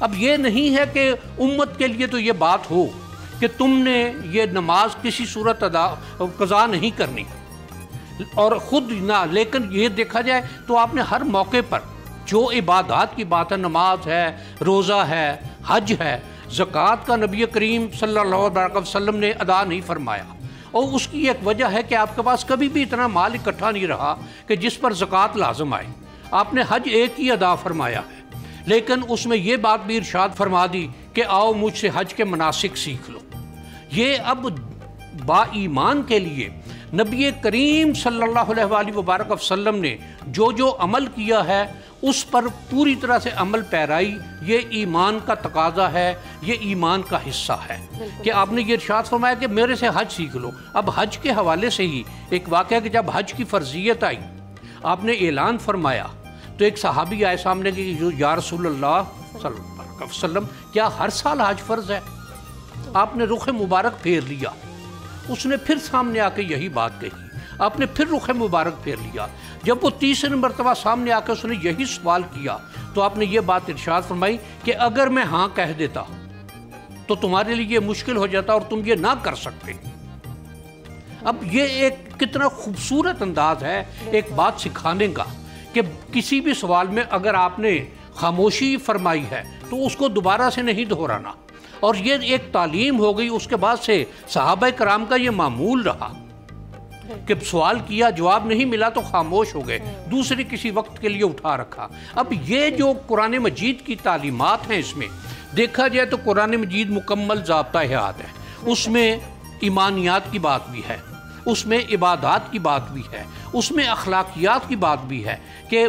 اب یہ نہیں ہے کہ امت کے لیے تو یہ بات ہو کہ تم نے یہ نماز کسی صورت قضا نہیں کرنی اور خود نہ، لیکن یہ دیکھا جائے تو آپ نے ہر موقع پر جو عبادات کی بات ہے، نماز ہے، روزہ ہے، حج ہے، زکوٰۃ کا نبی کریم صلی اللہ علیہ وسلم نے ادا نہیں فرمایا، اور اس کی ایک وجہ ہے کہ آپ کے پاس کبھی بھی اتنا مال اکٹھا نہیں رہا کہ جس پر زکوٰۃ لازم آئے۔ آپ نے حج ایک ہی ادا فرمایا ہے، لیکن اس میں یہ بات بھی ارشاد فرما دی کہ آؤ مجھ سے حج کے مناسک سیکھ لو۔ یہ اب با ایمان کے لیے نبی کریم صلی اللہ علیہ وآلہ وبارک وسلم نے جو جو عمل کیا ہے اس پر پوری طرح سے عمل پیرائی، یہ ایمان کا تقاضا ہے، یہ ایمان کا حصہ ہے کہ آپ نے یہ ارشاد فرمایا کہ میرے سے حج سیکھ لو۔ اب حج کے حوالے سے ہی ایک واقعہ کہ جب حج کی فرضیت آئی، آپ نے اعلان فرمایا تو ایک صحابی آئے سامنے کہ یا رسول اللہ صلی اللہ علیہ وسلم، کیا ہر سال حج فرض ہے؟ آپ نے رخ مبارک پھیر لیا، اس نے پھر سامنے آ کے یہی بات کہی، آپ نے پھر رخ مبارک پھیر لیا، جب وہ تیسری مرتبہ سامنے آ کے اس نے یہی سوال کیا تو آپ نے یہ بات ارشاد فرمائی کہ اگر میں ہاں کہہ دیتا تو تمہارے لیے یہ مشکل ہو جاتا اور تم یہ نہ کر سکتے۔ اب یہ ایک کتنا خوبصورت انداز ہے ایک بات سکھانے کا کہ کسی بھی سوال میں اگر آپ نے خاموشی فرمائی ہے تو اس کو دوبارہ سے نہیں دہرانا، اور یہ ایک تعلیم ہو گئی۔ اس کے بعد سے صحابہ کرام کا یہ معمول رہا کہ سوال کیا، جواب نہیں ملا تو خاموش ہو گئے، دوسرے کسی وقت کے لیے اٹھا رکھا۔ اب یہ جو قرآن مجید کی تعلیمات ہیں، اس میں دیکھا جائے تو قرآن مجید مکمل ضابطہ حیات ہے، اس میں ایمانیات کی بات بھی ہے، اس میں عبادات کی بات بھی ہے، اس میں اخلاقیات کی بات بھی ہے کہ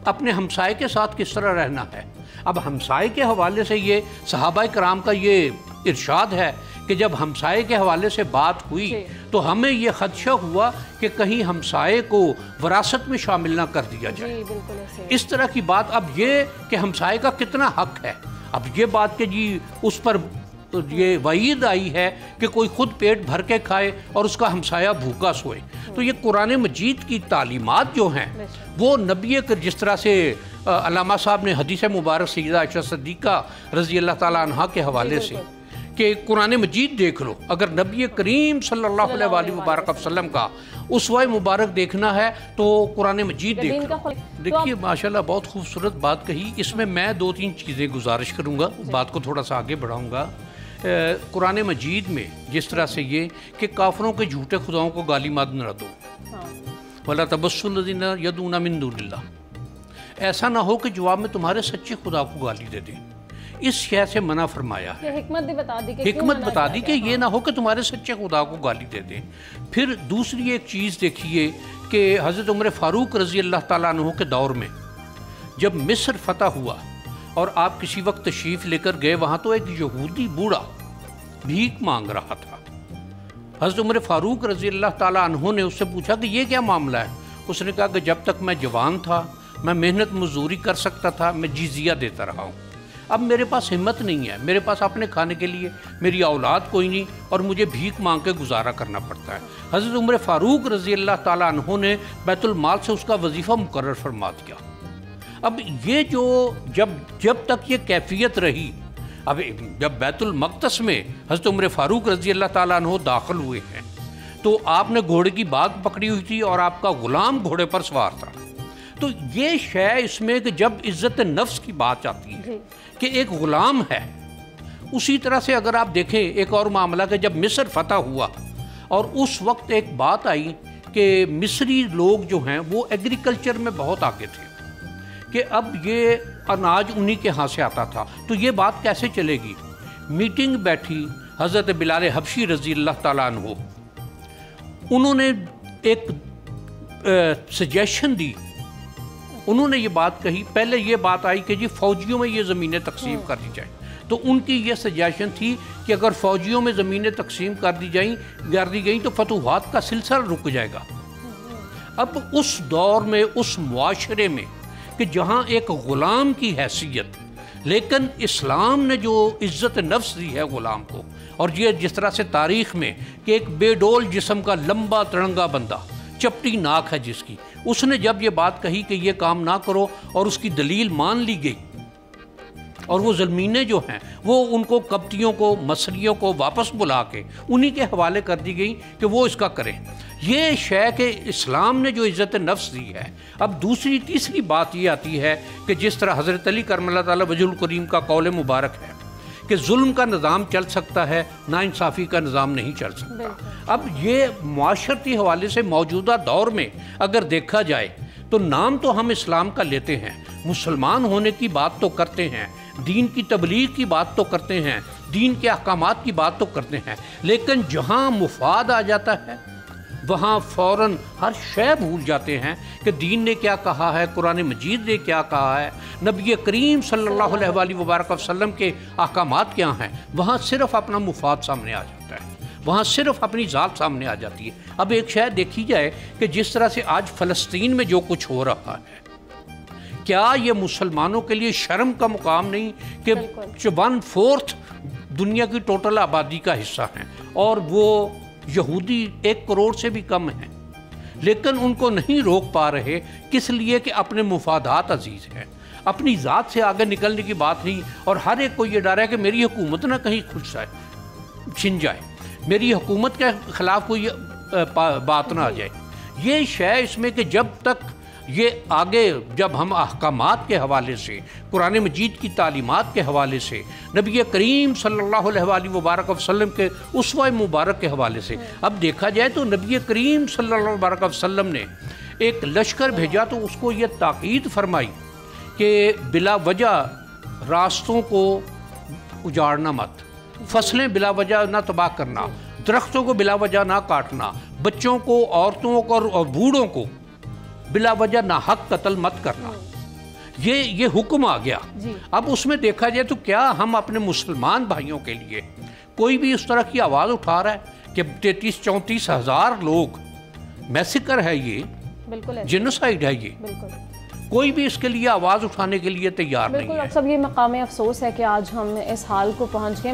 اپنے ہمسائے کے ساتھ کس طرح رہنا ہے۔ اب ہمسائے کے حوالے سے یہ صحابہ کرام کا یہ ارشاد ہے کہ جب ہمسائے کے حوالے سے بات ہوئی تو ہمیں یہ خدشہ ہوا کہ کہیں ہمسائے کو وراثت میں شامل نہ کر دیا جائے۔ اس طرح کی بات، اب یہ کہ ہمسائے کا کتنا حق ہے، اب یہ بات کہ جی اس پر یہ وعید آئی ہے کہ کوئی خود پیٹ بھر کے کھائے اور اس کا ہمسایہ بھوکا سوئے، تو یہ قرآن مجید کی تعلیمات جو ہیں وہ نبی جس طرح سے علامہ صاحب نے حدیث مبارک سیدہ عائشہ صدیقہ رضی اللہ تعالیٰ عنہا کے حوالے سے کہ قرآن مجید دیکھ لو، اگر نبی کریم صلی اللہ علیہ وآلہ وبارک وسلم کا اسوہ مبارک دیکھنا ہے تو قرآن مجید دیکھ لو۔ دیکھیے ماشاءاللہ بہت خوبصورت بات کہی، اس میں دو تین چیزیں گزارش کروں گا، بات کو تھوڑا سا آگے بڑھاؤں گا۔ قرآن مجید میں جس طرح سے یہ کہ کافروں کے جھوٹے خداؤں کو گالی مت نہ دو، وَلَا تَبَسُّوا الَّذِينَ يَدْعُونَ مِن دُونِ اللَّهِ، ایسا نہ ہو کہ جواب میں تمہارے سچے خدا کو گالی دے دیں، اس شے سے منع فرمایا ہے۔ حکمت بتا دی کہ یہ نہ ہو کہ تمہارے سچے خدا کو گالی دے دیں۔ پھر دوسری ایک چیز دیکھیے کہ حضرت عمر فاروق رضی اللہ تعالیٰ عنہ کے دور میں جب مصر فتح ہوا اور آپ کسی وقت تشریف لے کر گئے وہاں، تو ایک یہودی بوڑھا بھیک مانگ رہا تھا۔ حضرت عمر فاروق رضی اللہ تعالیٰ عنہ نے اس سے پوچھا کہ یہ کیا معاملہ ہے؟ اس نے کہا کہ جب تک میں جوان تھا میں محنت مزدوری کر سکتا تھا، میں جزیہ دیتا رہا ہوں، اب میرے پاس ہمت نہیں ہے، میرے پاس اپنے کھانے کے لیے میری اولاد کوئی نہیں اور مجھے بھیک مانگ کے گزارا کرنا پڑتا ہے۔ حضرت عمر فاروق رضی اللہ تعالیٰ عنہ نے بیت المال سے اس کا وظیفہ مقرر فرما دیا۔ اب یہ جو جب تک یہ کیفیت رہی، اب جب بیت المقدس میں حضرت عمر فاروق رضی اللہ تعالیٰ عنہ داخل ہوئے ہیں تو آپ نے گھوڑے کی باگ پکڑی ہوئی تھی اور آپ کا غلام گھوڑے پر سوار تھا، تو یہ شے اس میں کہ جب عزت نفس کی بات آتی ہے کہ ایک غلام ہے، اسی طرح سے اگر آپ دیکھیں ایک اور معاملہ کہ جب مصر فتح ہوا اور اس وقت ایک بات آئی کہ مصری لوگ جو ہیں وہ ایگریکلچر میں بہت آگے تھے کہ اب یہ اناج انہی کے ہاں سے آتا تھا، تو یہ بات کیسے چلے گی؟ میٹنگ بیٹھی حضرت بلال حبشی رضی اللہ تعالیٰ عنہ، انہوں نے ایک سجیشن دی، انہوں نے یہ بات کہی، پہلے یہ بات آئی کہ جی فوجیوں میں یہ زمینیں تقسیم کر دی جائیں، تو ان کی یہ سجیشن تھی کہ اگر فوجیوں میں زمینیں تقسیم کر دی گئیں تو فتوحات کا سلسلہ رک جائے گا۔ اب اس دور میں، اس معاشرے میں کہ جہاں ایک غلام کی حیثیت، لیکن اسلام نے جو عزت نفس دی ہے غلام کو، اور یہ جس طرح سے تاریخ میں کہ ایک بے ڈول جسم کا لمبا تڑنگا بندہ، چپٹی ناک ہے جس کی، اس نے جب یہ بات کہی کہ یہ کام نہ کرو اور اس کی دلیل مان لی گئی، اور وہ ظلمینیں جو ہیں وہ ان کو قبطیوں کو مصریوں کو واپس بلا کے انہی کے حوالے کر دی گئی کہ وہ اس کا کریں. یہ شے کہ اسلام نے جو عزت نفس دی ہے. اب دوسری تیسری بات یہ آتی ہے کہ جس طرح حضرت علی کرم اللہ تعالیٰ وجہ الکریم کا قول مبارک ہے کہ ظلم کا نظام چل سکتا ہے, ناانصافی کا نظام نہیں چل سکتا. اب یہ معاشرتی حوالے سے موجودہ دور میں اگر دیکھا جائے تو نام تو ہم اسلام کا لیتے ہیں, مسلمان ہونے کی بات تو کرتے ہیں, دین کی تبلیغ کی بات تو کرتے ہیں, دین کے احکامات کی بات تو کرتے ہیں, لیکن جہاں مفاد آ جاتا ہے وہاں فوراً ہر شے بھول جاتے ہیں کہ دین نے کیا کہا ہے, قرآن مجید نے کیا کہا ہے, نبی کریم صلی اللہ علیہ وآلہ وبارک وسلم کے احکامات کیا ہیں. وہاں صرف اپنا مفاد سامنے آ جاتا ہے, وہاں صرف اپنی ذات سامنے آ جاتی ہے. اب ایک شے دیکھی جائے کہ جس طرح سے آج فلسطین میں جو کچھ ہو رہا ہے, کیا یہ مسلمانوں کے لیے شرم کا مقام نہیں کہ 1/4 دنیا کی ٹوٹل آبادی کا حصہ ہیں اور وہ یہودی 1 کروڑ سے بھی کم ہیں, لیکن ان کو نہیں روک پا رہے. کس لیے کہ اپنے مفادات عزیز ہیں, اپنی ذات سے آگے نکلنے کی بات نہیں, اور ہر ایک کو یہ ڈر ہے کہ میری حکومت نہ کہیں چھن جائے, میری حکومت کے خلاف کوئی بات نہ آ جائے. یہ شے اس میں کہ جب تک یہ آگے جب ہم احکامات کے حوالے سے, قرآن مجید کی تعلیمات کے حوالے سے, نبی کریم صلی اللہ علیہ وآلہ وبارک وسلم کے اسوہ مبارک کے حوالے سے اب دیکھا جائے تو نبی کریم صلی اللہ علیہ وبارک وسلم نے ایک لشکر بھیجا تو اس کو یہ تاکید فرمائی کہ بلا وجہ راستوں کو اجاڑنا مت, فصلیں بلا وجہ نہ تباہ کرنا, درختوں کو بلا وجہ نہ کاٹنا, بچوں کو, عورتوں کو اور بوڑھوں کو بلا وجہ ناحق قتل مت کرنا. یہ حکم آ گیا. اب اس میں دیکھا جائے تو کیا ہم اپنے مسلمان بھائیوں کے لیے کوئی بھی اس طرح کی آواز اٹھا رہا ہے کہ 33-34 ہزار لوگ میسیکر ہے, یہ جینوسائیڈ ہے, یہ کوئی بھی اس کے لیے آواز اٹھانے کے لیے تیار نہیں ہے. بالکل. اب سب یہ مقام افسوس ہے کہ آج ہم اس حال کو پہنچ گئے.